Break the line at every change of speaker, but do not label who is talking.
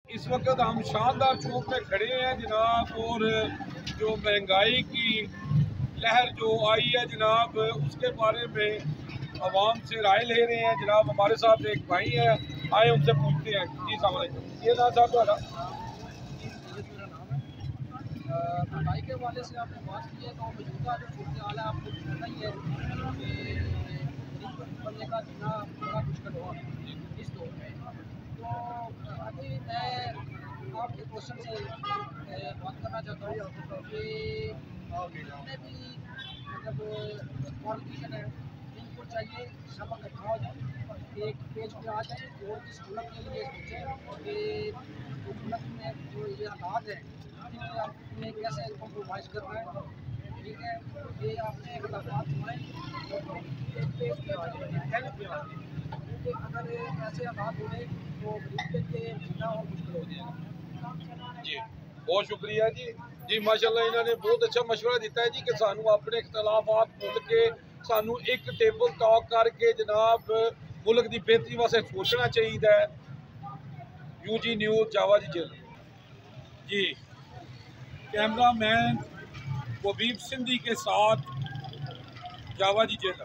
इस वक्त हम शानदार चौक में खड़े हैं जनाब, और जो महंगाई की लहर जो आई है जनाब, उसके बारे में आवाम से राय ले रहे हैं जनाब। हमारे साथ एक भाई है, आए उनसे पूछते हैं। जी अस्सलाम वालेकुम। ये नाम साहब तुम्हारा?
महंगाई के हवाले से आपने बात की है, तो मौजूदा जो सूरत हाल है आपको पता ही है कि गरीब बनने का जीना बड़ा मुश्किल हुआ इस दौर में। तो अभी मैं आपके क्वेश्चन से बात करना चाहता हूँ कि जितने भी मतलब पॉलिटिशियन है, इनको चाहिए सब इकट्ठा हो जाए, एक पेज पे आ जाए और इस मुल्क के लिए सोचें कि जो मुल्क में जो ये हालात है आपने कैसे कॉम्प्रोमाइज़ करना है। ठीक है, ये आपने इख्तिलाफ़ात बनाए क्योंकि अगर ऐसे हालात हुए तो गरीब के लिए जीना और मुश्किल हो जाएगा।
जी बहुत शुक्रिया जी। जी माशाल्लाह, इन्होंने बहुत अच्छा मशवरा दिता है जी कि सानू अपने इख्तलाफात भुल के सानू एक टेबल टॉक करके जनाब मुल्क की बेहतरी वास्ते सोचना चाहिए। यूजी न्यूज़ जावा जी जिल जी, कैमरा मैन वबीब सिंधी के साथ जावा जी जिल।